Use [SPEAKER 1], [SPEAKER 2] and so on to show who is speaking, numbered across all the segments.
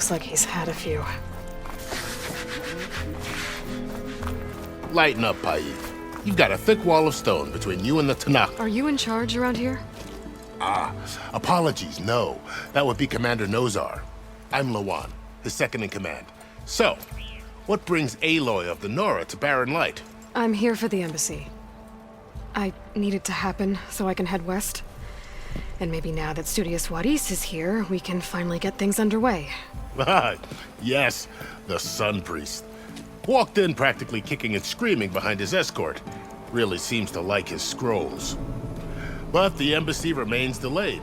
[SPEAKER 1] Looks like he's had a few.
[SPEAKER 2] Lighten up, Paiv. You've got a thick wall of stone between you and the Tanakh.
[SPEAKER 1] Are you in charge around here?
[SPEAKER 2] Apologies, no. That would be Commander Nozar. I'm Lawan, his second in command. So, what brings Aloy of the Nora to Barren Light?
[SPEAKER 1] I'm here for the embassy. I need it to happen so I can head west. And maybe now that Studious Waris is here, we can finally get things underway.
[SPEAKER 2] Yes, the Sun Priest. Walked in practically kicking and screaming behind his escort. Really seems to like his scrolls. But the embassy remains delayed.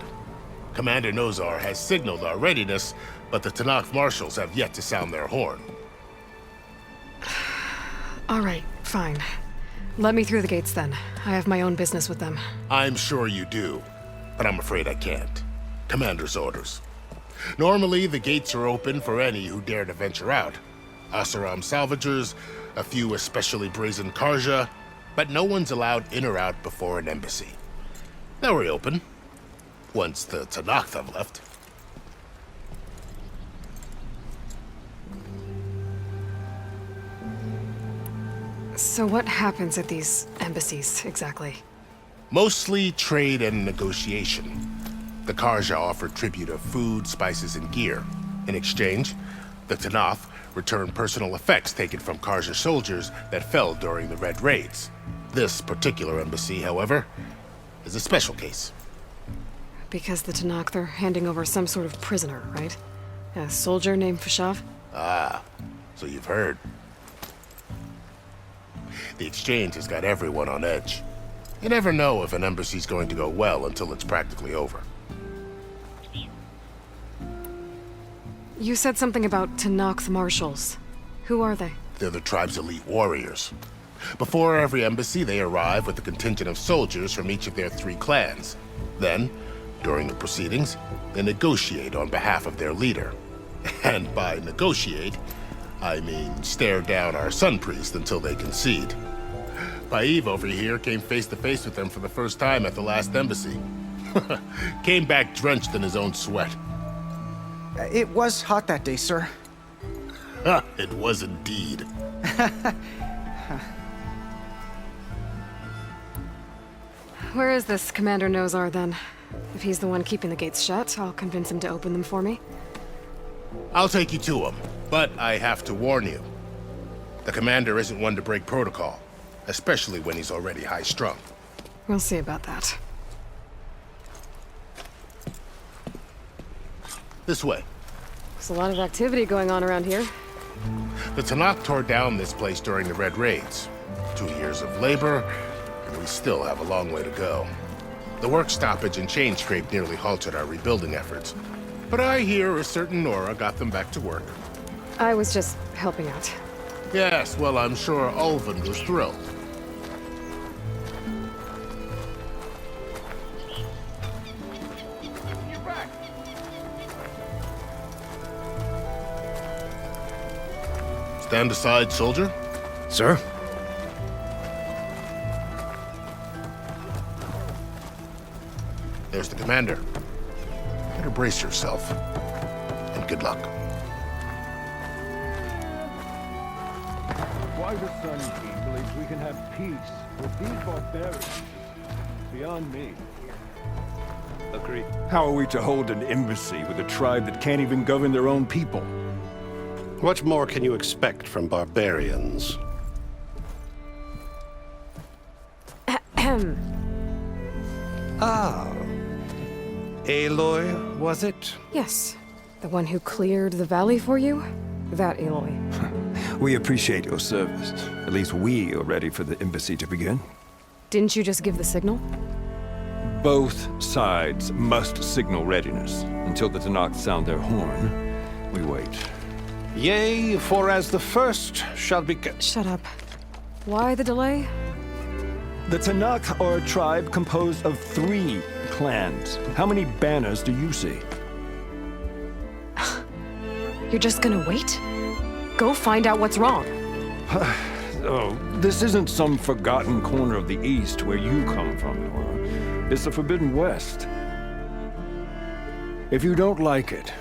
[SPEAKER 2] Commander Nozar has signaled our readiness, but the Tanakh marshals have yet to sound their horn.
[SPEAKER 1] All right, fine. Let me through the gates then. I have my own business with them.
[SPEAKER 2] I'm sure you do, but I'm afraid I can't. Commander's orders. Normally, the gates are open for any who dare to venture out. Asaram salvagers, a few especially brazen Karja, but no one's allowed in or out before an embassy. They'll reopen, once the Tanakh have left.
[SPEAKER 1] So what happens at these embassies, exactly?
[SPEAKER 2] Mostly trade and negotiation. The Karja offer tribute of food, spices, and gear. In exchange, the Tanakh return personal effects taken from Karja soldiers that fell during the Red Raids. This particular embassy, however, is a special case.
[SPEAKER 1] Because the Tanakh, they're handing over some sort of prisoner, right? A soldier named Fashav?
[SPEAKER 2] Ah, so you've heard. The exchange has got everyone on edge. You never know if an embassy's going to go well until it's practically over.
[SPEAKER 1] You said something about Tanakh's marshals. Who are they?
[SPEAKER 2] They're the tribe's elite warriors. Before every embassy, they arrive with a contingent of soldiers from each of their 3 clans. Then, during the proceedings, they negotiate on behalf of their leader. And by negotiate, I mean stare down our Sun Priest until they concede. Paiv over here came face to face with them for the first time at the last embassy. Came back drenched in his own sweat.
[SPEAKER 3] It was hot that day, sir.
[SPEAKER 2] It was indeed.
[SPEAKER 1] Where is this Commander Nozar, then? If he's the one keeping the gates shut, I'll convince him to open them for me.
[SPEAKER 2] I'll take you to him, but I have to warn you. The commander isn't one to break protocol, especially when he's already high-strung.
[SPEAKER 1] We'll see about that.
[SPEAKER 2] This way.
[SPEAKER 1] There's a lot of activity going on around here.
[SPEAKER 2] The Tanakh tore down this place during the Red Raids. 2 years of labor, and we still have a long way to go. The work stoppage and chain scrape nearly halted our rebuilding efforts. But I hear a certain Nora got them back to work.
[SPEAKER 1] I was just helping out.
[SPEAKER 2] Yes, well, I'm sure Ulvund was thrilled. Stand aside, soldier.
[SPEAKER 4] Sir?
[SPEAKER 2] There's the commander. Better brace yourself. And good luck.
[SPEAKER 5] Why the Sun King believes we can have peace with these barbarians is beyond me.
[SPEAKER 6] Agree.
[SPEAKER 5] How are we to hold an embassy with a tribe that can't even govern their own people?
[SPEAKER 4] What more can you expect from barbarians?
[SPEAKER 1] Ahem.
[SPEAKER 4] Ah. Aloy, was it?
[SPEAKER 1] Yes. The one who cleared the valley for you? That Aloy.
[SPEAKER 5] We appreciate your service. At least we are ready for the embassy to begin.
[SPEAKER 1] Didn't you just give the signal?
[SPEAKER 5] Both sides must signal readiness. Until the Tanakh sound their horn, we wait.
[SPEAKER 4] Yea, for as the first shall be...
[SPEAKER 1] Shut up. Why the delay?
[SPEAKER 5] The Tanakh are a tribe composed of 3 clans. How many banners do you see?
[SPEAKER 1] You're just gonna wait? Go find out what's wrong.
[SPEAKER 5] Oh, this isn't some forgotten corner of the East where you come from, Nora. It's the Forbidden West. If you don't like it,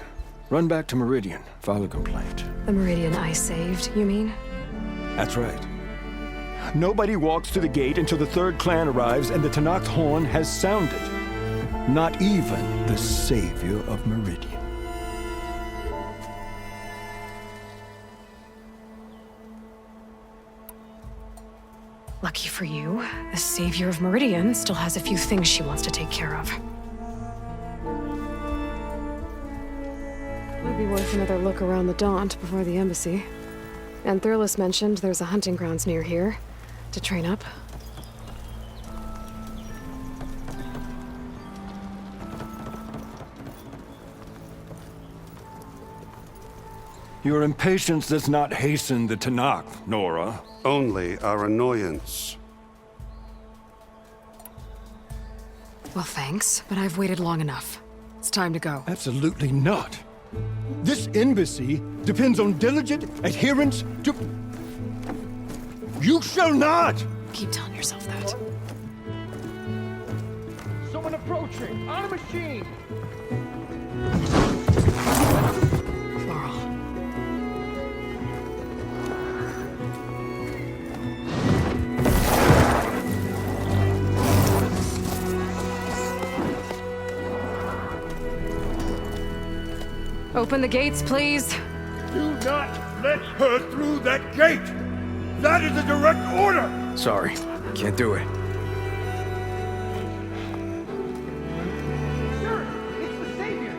[SPEAKER 5] Run back to Meridian, file a complaint.
[SPEAKER 1] The Meridian I saved, you mean?
[SPEAKER 5] That's right. Nobody walks to the gate until the third clan arrives and the Tenakth horn has sounded. Not even the savior of Meridian.
[SPEAKER 1] Lucky for you, the savior of Meridian still has a few things she wants to take care of. Might be worth another look around the Daunt before the embassy. And Thurlis mentioned there's a hunting grounds near here to train up.
[SPEAKER 5] Your impatience does not hasten the Tenakth, Nora.
[SPEAKER 4] Only our annoyance.
[SPEAKER 1] Well, thanks, but I've waited long enough. It's time to go.
[SPEAKER 5] Absolutely not. This embassy depends on diligent adherence to... You shall not!
[SPEAKER 1] Keep telling yourself that.
[SPEAKER 7] Someone approaching! On a machine!
[SPEAKER 1] Laurel. Open the gates, please.
[SPEAKER 8] Do not let her through that gate! That is a direct order!
[SPEAKER 3] Sorry, can't do it.
[SPEAKER 7] Sure, it's the Savior!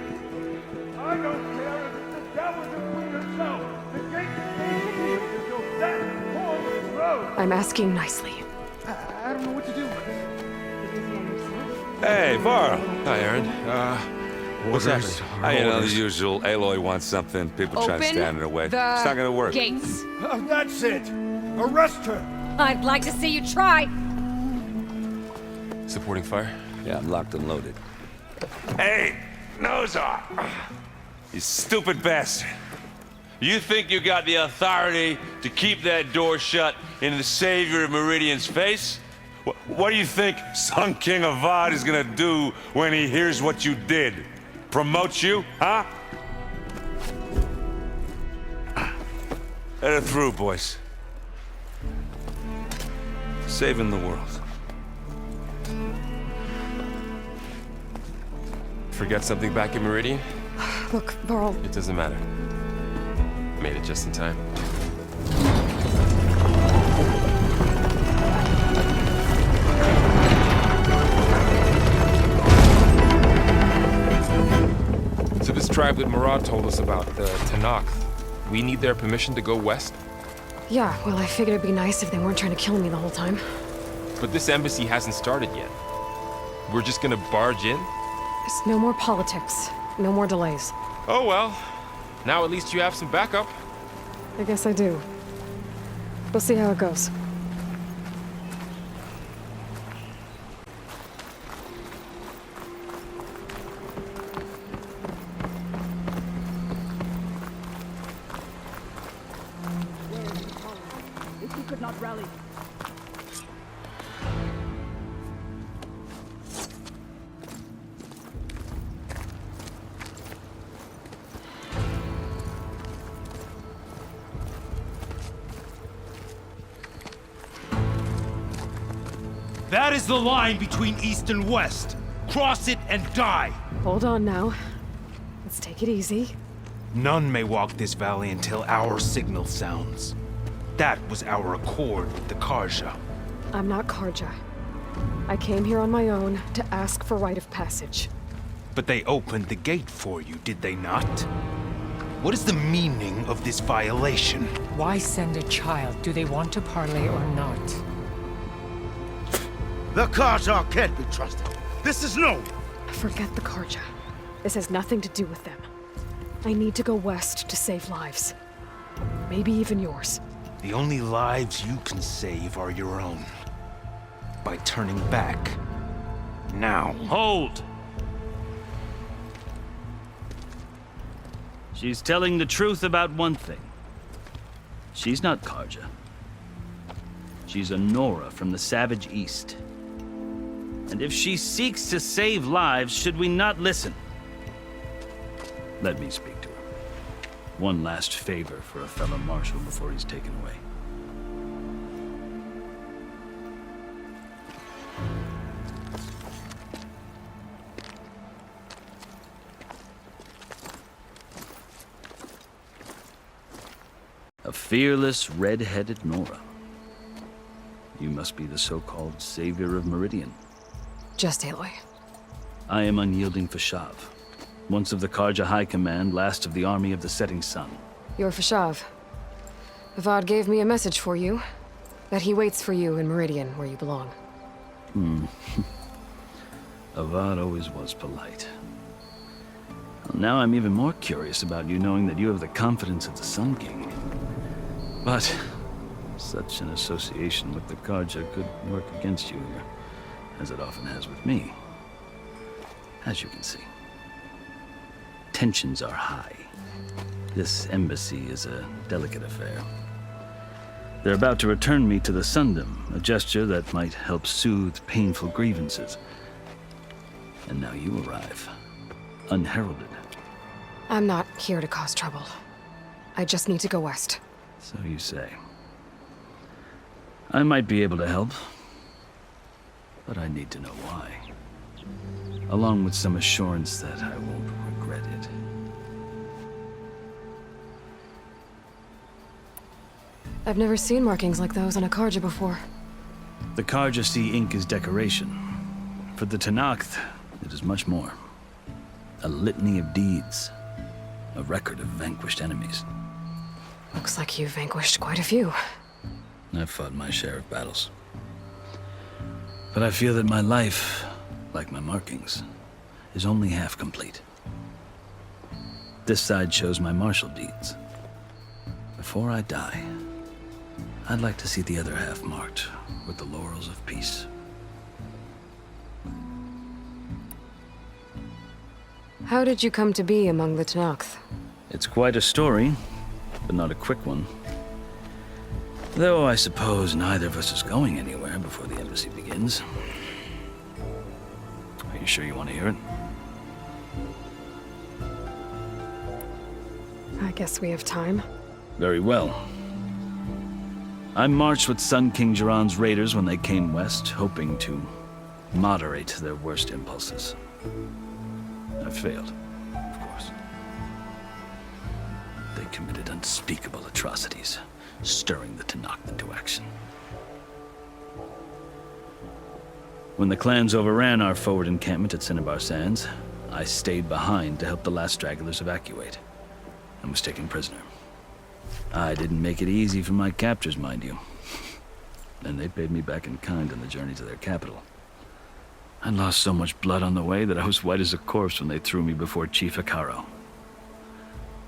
[SPEAKER 8] I don't care if it's the devil you put yourself! The gate stays here until that horn is blown!
[SPEAKER 1] I'm asking nicely.
[SPEAKER 7] I don't know what to do.
[SPEAKER 6] Hey, Varl.
[SPEAKER 9] Hi, Aaron. What's happening?
[SPEAKER 6] You know, the usual. Aloy wants something. People try to stand in her way. It's not gonna work.
[SPEAKER 10] Gates.
[SPEAKER 8] That's it! Arrest her!
[SPEAKER 10] I'd like to see you try.
[SPEAKER 9] Supporting fire?
[SPEAKER 6] Yeah, I'm locked and loaded. Hey, Nozar! You stupid bastard. You think you got the authority to keep that door shut in the savior of Meridian's face? What do you think Sun King Avad is gonna do when he hears what you did? Promote you, huh? Let her through, boys. Saving the world.
[SPEAKER 9] Forget something back in Meridian?
[SPEAKER 1] Look, Varl,
[SPEAKER 9] It doesn't matter. Made it just in time. So this tribe that Murad told us about, the Tenakth, we need their permission to go west?
[SPEAKER 1] yeah, well, I figured it'd be nice if they weren't trying to kill me the whole time.
[SPEAKER 9] But this embassy hasn't started yet. We're just gonna barge in?
[SPEAKER 1] There's no more politics, no more delays.
[SPEAKER 9] Oh well. Now at least you have some backup.
[SPEAKER 1] I guess I do. We'll see how it goes.
[SPEAKER 7] If we could not rally.
[SPEAKER 8] That is the line between East and West. Cross it and die!
[SPEAKER 1] Hold on now. Let's take it easy.
[SPEAKER 8] None may walk this valley until our signal sounds. That was our accord with the Karja.
[SPEAKER 1] I'm not Karja. I came here on my own to ask for rite of passage.
[SPEAKER 8] But they opened the gate for you, did they not? What is the meaning of this violation?
[SPEAKER 11] Why send a child? Do they want to parley or not?
[SPEAKER 8] The Karja can't be trusted. This is known.
[SPEAKER 1] Forget the Karja. This has nothing to do with them. I need to go west to save lives. Maybe even yours.
[SPEAKER 8] The only lives you can save are your own. By turning back. Now.
[SPEAKER 12] Hold! She's telling the truth about one thing. She's not Karja. She's a Nora from the Savage East. And if she seeks to save lives, should we not listen? Let me speak to her. One last favor for a fellow marshal before he's taken away. A fearless, red-headed Nora. You must be the so-called savior of Meridian.
[SPEAKER 1] Just Aloy.
[SPEAKER 12] I am Unyielding Fashav, once of the Karja High Command, last of the Army of the Setting Sun.
[SPEAKER 1] You're Fashav. Avad gave me a message for you. That he waits for you in Meridian, where you belong.
[SPEAKER 12] Avad always was polite. Well, now I'm even more curious about you knowing that you have the confidence of the Sun King. But such an association with the Karja could work against you here, as it often has with me. As you can see. Tensions are high. This embassy is a delicate affair. They're about to return me to the Sundom, a gesture that might help soothe painful grievances. And now you arrive, unheralded.
[SPEAKER 1] I'm not here to cause trouble. I just need to go west.
[SPEAKER 12] So you say. I might be able to help, but I need to know why. Along with some assurance that I won't regret it.
[SPEAKER 1] I've never seen markings like those on a Karja before.
[SPEAKER 12] The Karja see ink as decoration. For the Tenakth, it is much more. A litany of deeds. A record of vanquished enemies.
[SPEAKER 1] Looks like you've vanquished quite a few.
[SPEAKER 12] I've fought my share of battles. But I feel that my life, like my markings, is only half complete. This side shows my martial deeds. Before I die, I'd like to see the other half marked with the laurels of peace.
[SPEAKER 1] How did you come to be among the Tenakth?
[SPEAKER 12] It's quite a story, but not a quick one. Though I suppose neither of us is going anywhere before the embassy begins. Are you sure you want to hear it?
[SPEAKER 1] I guess we have time.
[SPEAKER 12] Very well. I marched with Sun King Jiran's raiders when they came west, hoping to moderate their worst impulses. I failed, of course. They committed unspeakable atrocities, stirring the Tenakth into action. When the clans overran our forward encampment at Cinnabar Sands, I stayed behind to help the last stragglers evacuate, and was taken prisoner. I didn't make it easy for my captors, mind you. And they paid me back in kind on the journey to their capital. I lost so much blood on the way that I was white as a corpse when they threw me before Chief Hekarro.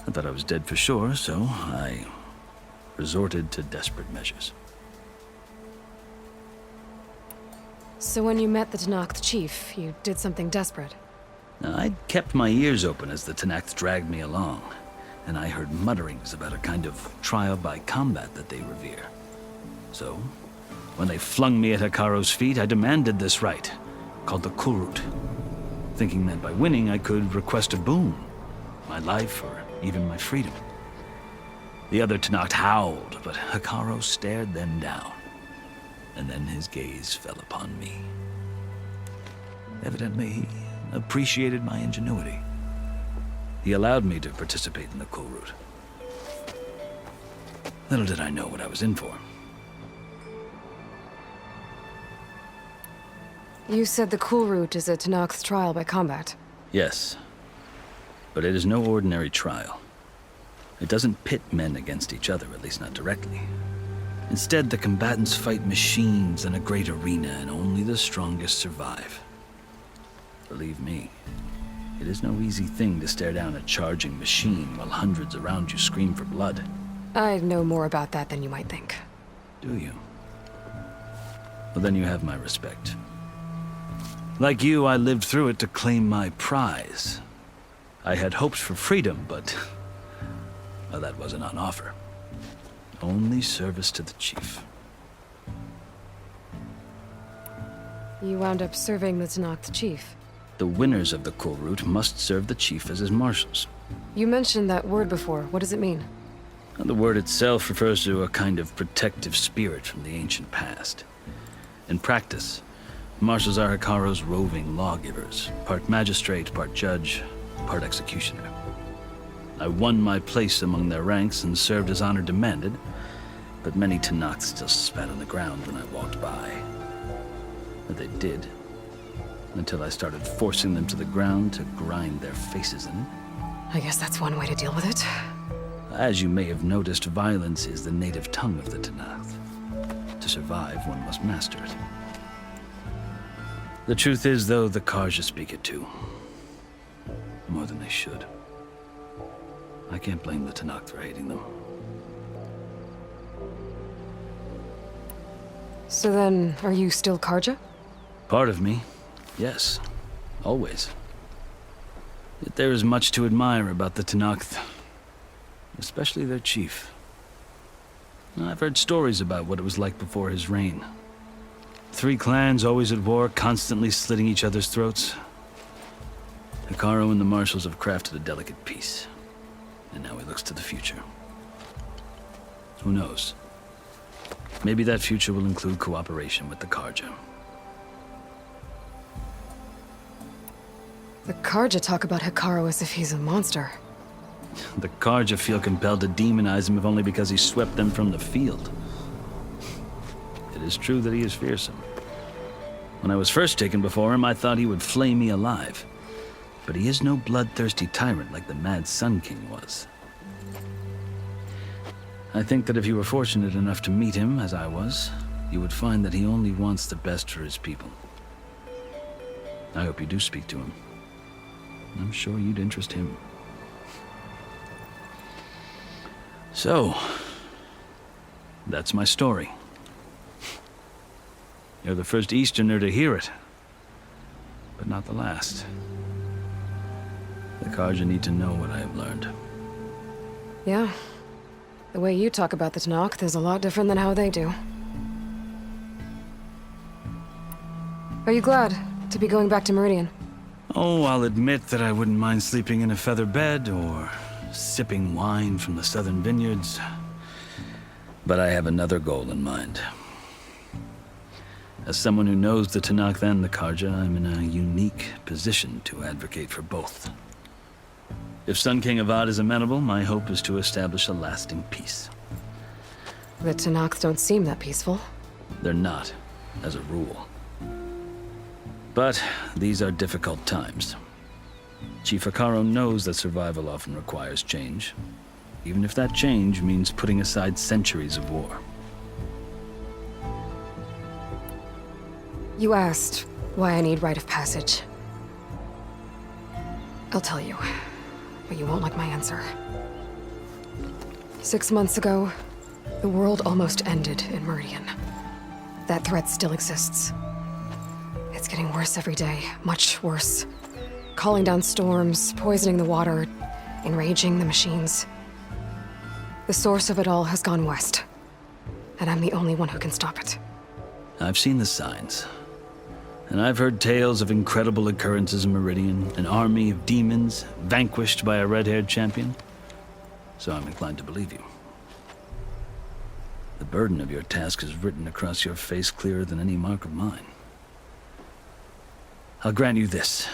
[SPEAKER 12] I thought I was dead for sure, so I resorted to desperate measures.
[SPEAKER 1] So when you met the Tenakth chief, you did something desperate?
[SPEAKER 12] I'd kept my ears open as the Tenakth dragged me along, and I heard mutterings about a kind of trial by combat that they revere. So, when they flung me at Hekarro's feet, I demanded this right, called the Kulrut, thinking that by winning I could request a boon, my life or even my freedom. The other Tenakth howled, but Hekarro stared them down, and then his gaze fell upon me. Evidently, he appreciated my ingenuity. He allowed me to participate in the Kulrut. Little did I know what I was in for.
[SPEAKER 1] You said the Kulrut is a Tenakth trial by combat.
[SPEAKER 12] Yes, but it is no ordinary trial. It doesn't pit men against each other, at least not directly. Instead, the combatants fight machines in a great arena, and only the strongest survive. Believe me, it is no easy thing to stare down a charging machine while hundreds around you scream for blood.
[SPEAKER 1] I know more about that than you might think.
[SPEAKER 12] Do you? Well, then you have my respect. Like you, I lived through it to claim my prize. I had hoped for freedom, but well, that wasn't on offer. Only service to the chief.
[SPEAKER 1] You wound up serving the Tenakth chief.
[SPEAKER 12] The winners of the Kulrut must serve the chief as his marshals.
[SPEAKER 1] You mentioned that word before. What does it mean?
[SPEAKER 12] The word itself refers to a kind of protective spirit from the ancient past. In practice, marshals are Hekaro's roving lawgivers, part magistrate, part judge, part executioner. I won my place among their ranks and served as honor demanded, but many Tenakth still spat on the ground when I walked by. But they did, until I started forcing them to the ground to grind their faces in.
[SPEAKER 1] I guess that's one way to deal with it.
[SPEAKER 12] As you may have noticed, violence is the native tongue of the Tenakth. To survive, one must master it. The truth is, though, the Karja speak it too. More than they should. I can't blame the Tenakth for hating them.
[SPEAKER 1] So then, are you still Karja?
[SPEAKER 12] Part of me, yes. Always. Yet there is much to admire about the Tenakth. Especially their chief. I've heard stories about what it was like before his reign. 3 clans always at war, constantly slitting each other's throats. Hekaro and the marshals have crafted a delicate peace. And now he looks to the future. Who knows? Maybe that future will include cooperation with the Karja.
[SPEAKER 1] The Karja talk about Hekaro as if he's a monster.
[SPEAKER 12] The Karja feel compelled to demonize him if only because he swept them from the field. It is true that he is fearsome. When I was first taken before him, I thought he would flay me alive. But he is no bloodthirsty tyrant like the Mad Sun King was. I think that if you were fortunate enough to meet him, as I was, you would find that he only wants the best for his people. I hope you do speak to him. I'm sure you'd interest him. So, that's my story. You're the first Easterner to hear it, but not the last. The Karja need to know what I have learned.
[SPEAKER 1] Yeah. The way you talk about the Tenakth is a lot different than how they do. Are you glad to be going back to Meridian?
[SPEAKER 12] Oh, I'll admit that I wouldn't mind sleeping in a feather bed or sipping wine from the southern vineyards. But I have another goal in mind. As someone who knows the Tenakth and the Karja, I'm in a unique position to advocate for both. If Sun King Avad is amenable, my hope is to establish a lasting peace.
[SPEAKER 1] The Tenakth don't seem that peaceful.
[SPEAKER 12] They're not, as a rule. But these are difficult times. Chief Hekaro knows that survival often requires change, even if that change means putting aside centuries of war.
[SPEAKER 1] You asked why I need rite of passage. I'll tell you, but you won't like my answer. 6 months ago, the world almost ended in Meridian. That threat still exists. It's getting worse every day, much worse. Calling down storms, poisoning the water, enraging the machines. The source of it all has gone west, and I'm the only one who can stop it.
[SPEAKER 12] I've seen the signs. And I've heard tales of incredible occurrences in Meridian, an army of demons vanquished by a red-haired champion. So I'm inclined to believe you. The burden of your task is written across your face clearer than any mark of mine. I'll grant you this,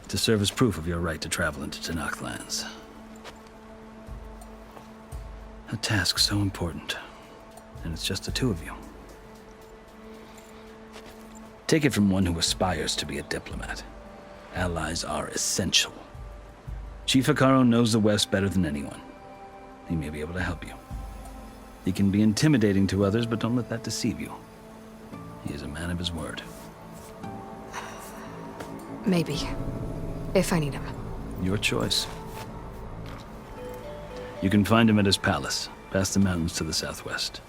[SPEAKER 12] to serve as proof of your right to travel into Tenakth lands. A task so important, and it's just the 2 of you. Take it from one who aspires to be a diplomat. Allies are essential. Chief Hekaro knows the West better than anyone. He may be able to help you. He can be intimidating to others, but don't let that deceive you. He is a man of his word.
[SPEAKER 1] Maybe. If I need him.
[SPEAKER 12] Your choice. You can find him at his palace, past the mountains to the southwest.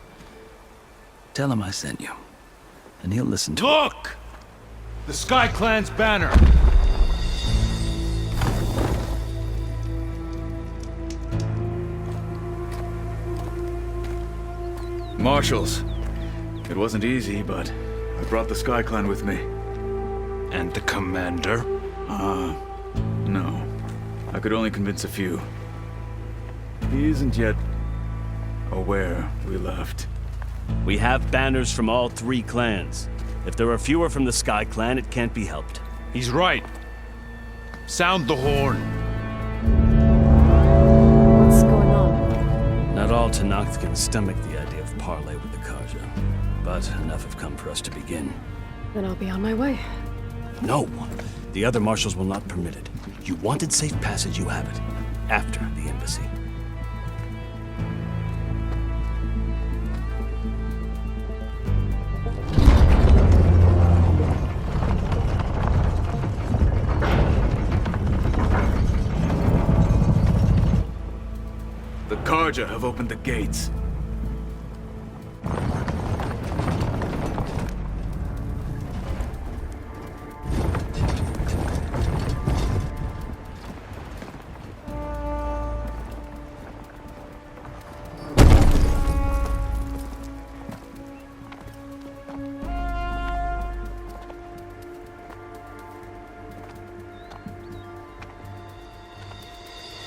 [SPEAKER 12] Tell him I sent you, and he'll listen to
[SPEAKER 8] Look! The Sky Clan's banner!
[SPEAKER 3] Marshals. It wasn't easy, but I brought the Sky Clan with me.
[SPEAKER 8] And the commander?
[SPEAKER 3] No. I could only convince a few. He isn't yet aware we left.
[SPEAKER 12] We have banners from all 3 clans. If there are fewer from the Sky Clan, it can't be helped.
[SPEAKER 8] He's right. Sound the horn.
[SPEAKER 1] What's going on?
[SPEAKER 12] Not all Tenakth can stomach the idea of parley with the Karja, but enough have come for us to begin.
[SPEAKER 1] Then I'll be on my way.
[SPEAKER 12] No! The other marshals will not permit it. You wanted safe passage, you have it. After the embassy.
[SPEAKER 3] The Karja have opened the gates.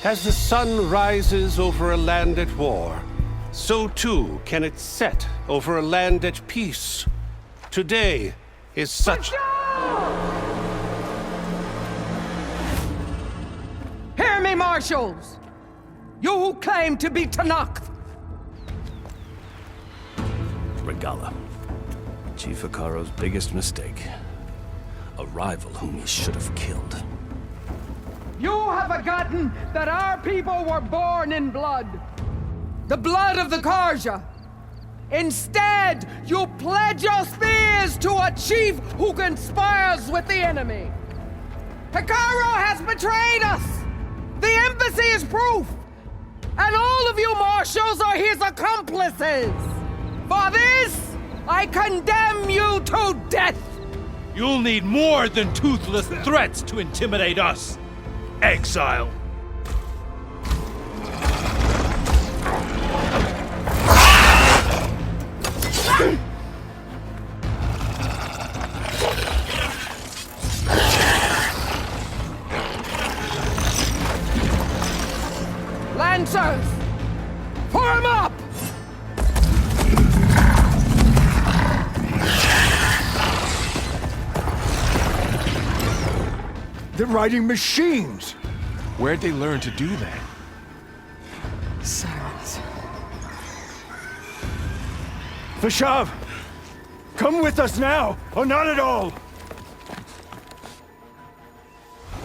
[SPEAKER 4] As the sun rises over a land at war, so too can it set over a land at peace. Today is such...
[SPEAKER 11] Hear me, marshals! You who claim to be Tenakth!
[SPEAKER 12] Regalla. Chief Hekarro's biggest mistake. A rival whom he should have killed.
[SPEAKER 11] You have forgotten that our people were born in blood. The blood of the Karja. Instead, you pledge your spears to a chief who conspires with the enemy. Hekarro has betrayed us! The embassy is proof! And all of you marshals are his accomplices! For this, I condemn you to death!
[SPEAKER 8] You'll need more than toothless threats to intimidate us. Exile.
[SPEAKER 11] Lancers! Form up!
[SPEAKER 5] They're riding machines!
[SPEAKER 9] Where'd they learn to do that?
[SPEAKER 1] Sirens.
[SPEAKER 5] Vashav! Come with us now, or not at all!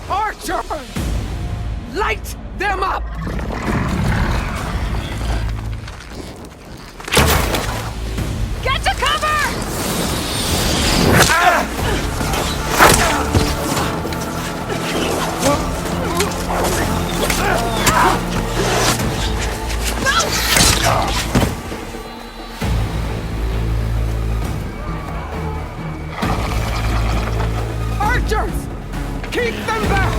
[SPEAKER 11] Archer! Light them up!
[SPEAKER 10] Get to cover!
[SPEAKER 11] Archers! Keep them back!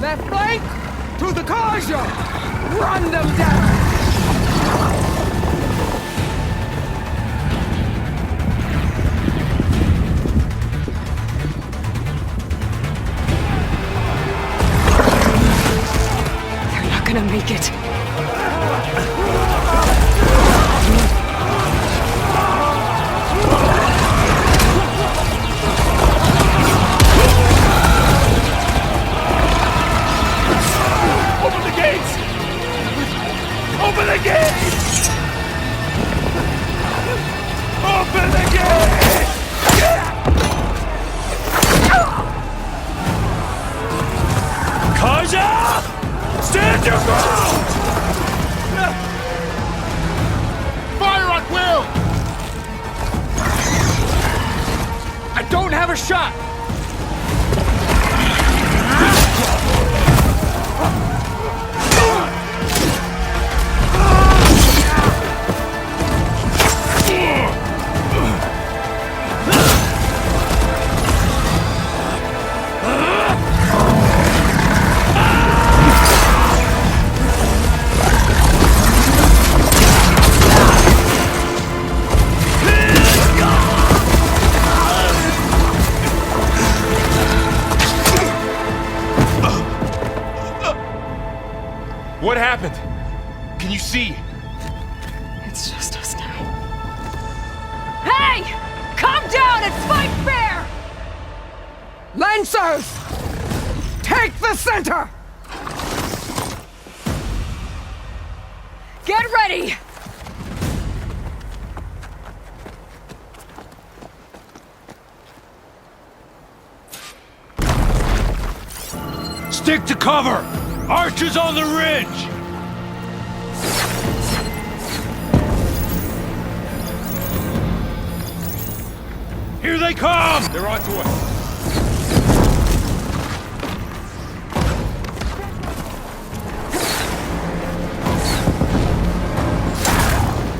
[SPEAKER 11] Left flank to the Karja! Run them down!
[SPEAKER 1] They're not gonna make it.
[SPEAKER 8] Open the gates! Open the gates! Open the gates!
[SPEAKER 12] Karja! Stand your ground!
[SPEAKER 8] Fire at will!
[SPEAKER 7] I don't have a shot!
[SPEAKER 9] see?
[SPEAKER 1] It's just us now.
[SPEAKER 10] Hey! Calm down and fight fair!
[SPEAKER 11] Lancers! Take the center!
[SPEAKER 10] Get ready!
[SPEAKER 6] Stick to cover! Archers on the ridge! Here they come!
[SPEAKER 9] They're onto us.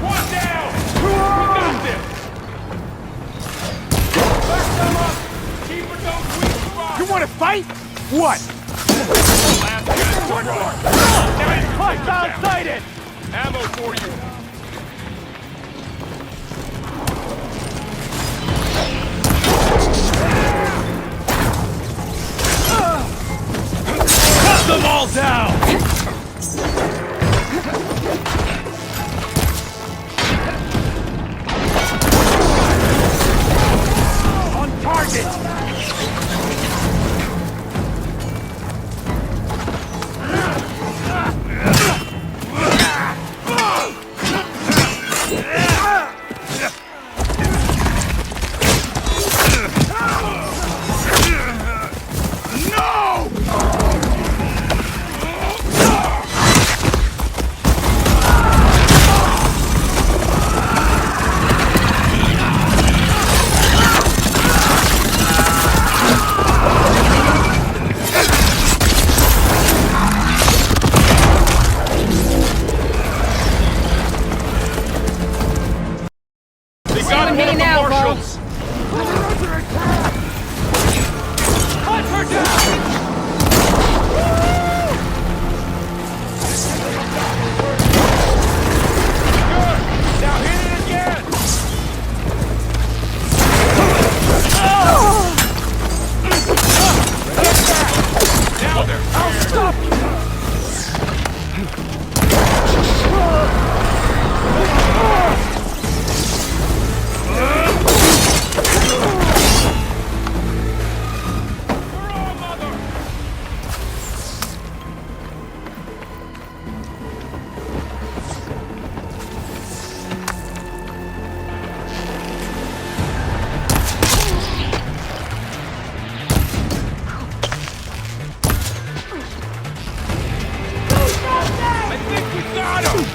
[SPEAKER 8] One down! We got this! Back them up! Keep it those weak spots!
[SPEAKER 7] You want to fight? What?
[SPEAKER 8] Outside it!
[SPEAKER 9] Ammo for you.
[SPEAKER 6] Cut them all down!
[SPEAKER 7] On target!
[SPEAKER 10] Hey now, Bo.
[SPEAKER 8] Hunt her down! Good! Now hit it again! Now they're I'll stop you! I think we got him!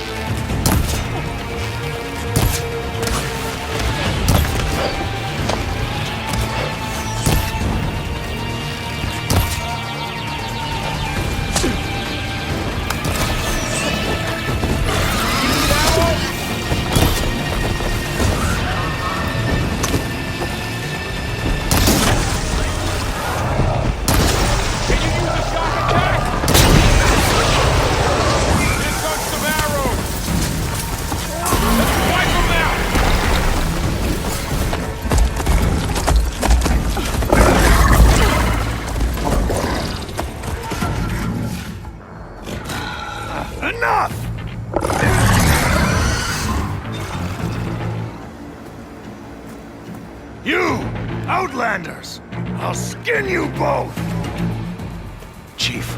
[SPEAKER 5] Enough! You, Outlanders! I'll skin you both!
[SPEAKER 7] Chief,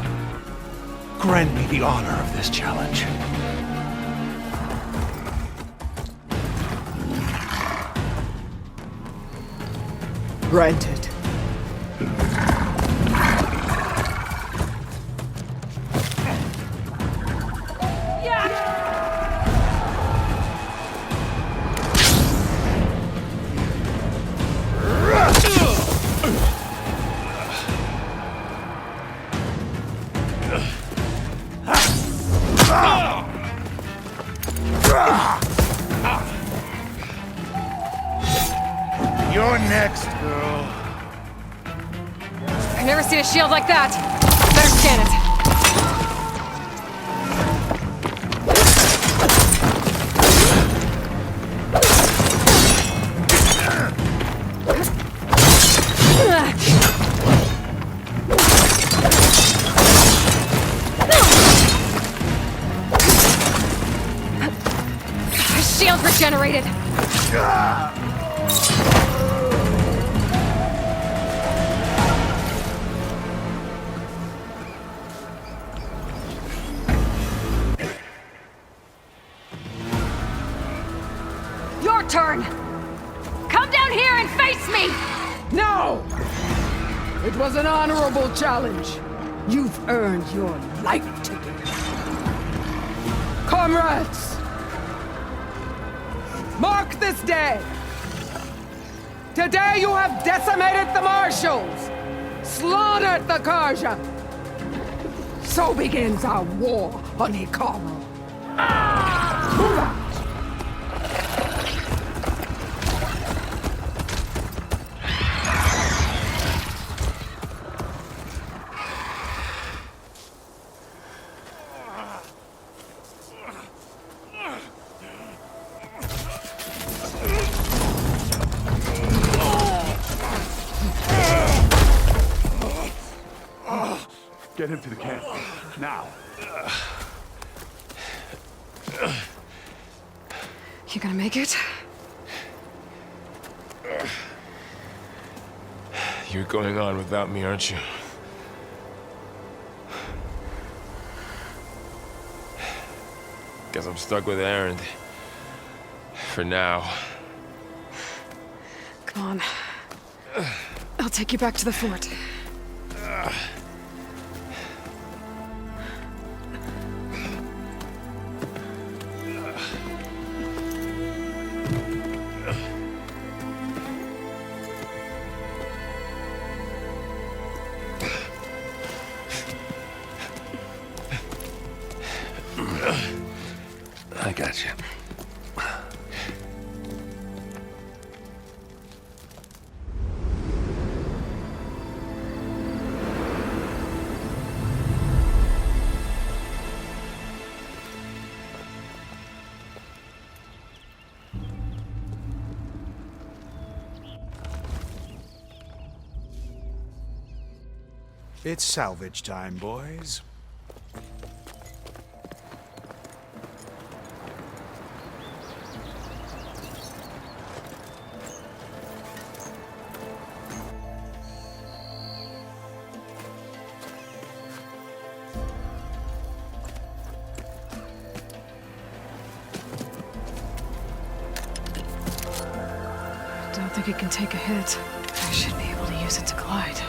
[SPEAKER 7] grant me the honor of this challenge.
[SPEAKER 11] Granted.
[SPEAKER 5] You're next, girl.
[SPEAKER 1] I've never seen a shield like that. Better scan it. shield regenerated!
[SPEAKER 10] Your turn! Come down here and face me!
[SPEAKER 11] No! It was an honorable challenge. You've earned your life ticket. Comrades! Mark this day! Today you have decimated the Marshals! Slaughtered the Karja! So begins our war on Hikaru. Hoorah!
[SPEAKER 3] Get him to the camp. Now.
[SPEAKER 1] You gonna make it?
[SPEAKER 9] You're going on without me, aren't you? Guess I'm stuck with Erend. For now.
[SPEAKER 1] Come on. I'll take you back to the fort.
[SPEAKER 4] I got you.
[SPEAKER 7] It's salvage time, boys.
[SPEAKER 1] Don't think it can take a hit. I should be able to use it to glide.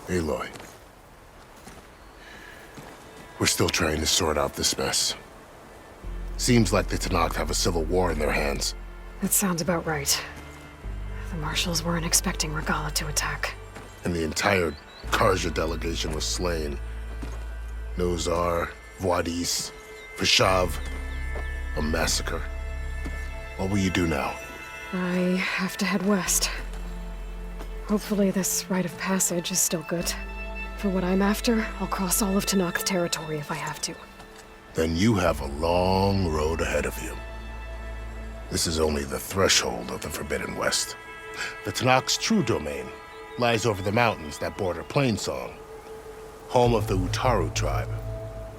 [SPEAKER 2] Aloy. We're still trying to sort out this mess. Seems like the Tenakth have a civil war in their hands.
[SPEAKER 1] That sounds about right. The Marshals weren't expecting Regalla to attack.
[SPEAKER 2] And the entire Karja delegation was slain. Nozar, Vuadis, Vashav. A massacre. What will you do now?
[SPEAKER 1] I have to head west. Hopefully this rite of passage is still good. For what I'm after, I'll cross all of Tenakth territory if I have to.
[SPEAKER 2] Then you have a long road ahead of you. This is only the threshold of the Forbidden West. The Tenakth's true domain lies over the mountains that border Plainsong, home of the Utaru tribe.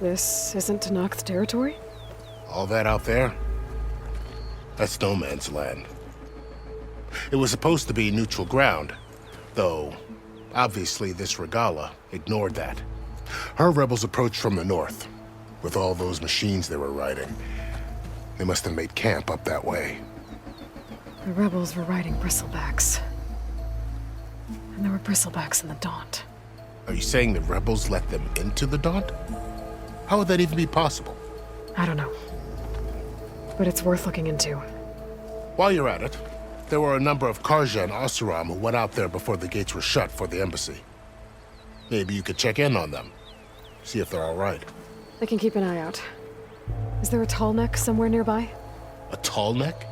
[SPEAKER 1] This isn't Tenakth territory?
[SPEAKER 2] All that out there? That's no man's land. It was supposed to be neutral ground, though obviously this Regalla ignored that. Her rebels approached from the north, with all those machines they were riding. They must have made camp up that way.
[SPEAKER 1] The rebels were riding bristlebacks. And there were bristlebacks in the Daunt.
[SPEAKER 2] Are you saying the rebels let them into the Daunt? How would that even be possible?
[SPEAKER 1] I don't know. But it's worth looking into.
[SPEAKER 2] While you're at it, there were a number of Karja and Oseram who went out there before the gates were shut for the embassy. Maybe you could check in on them. See if they're all right.
[SPEAKER 1] I can keep an eye out. Is there a tall neck somewhere nearby?
[SPEAKER 2] A tall neck?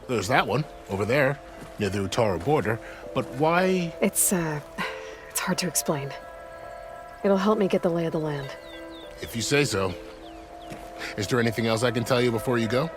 [SPEAKER 2] There's that one, over there, near the Utaru border. But why?
[SPEAKER 1] It's hard to explain. It'll help me get the lay of the land.
[SPEAKER 2] If you say so. Is there anything else I can tell you before you go?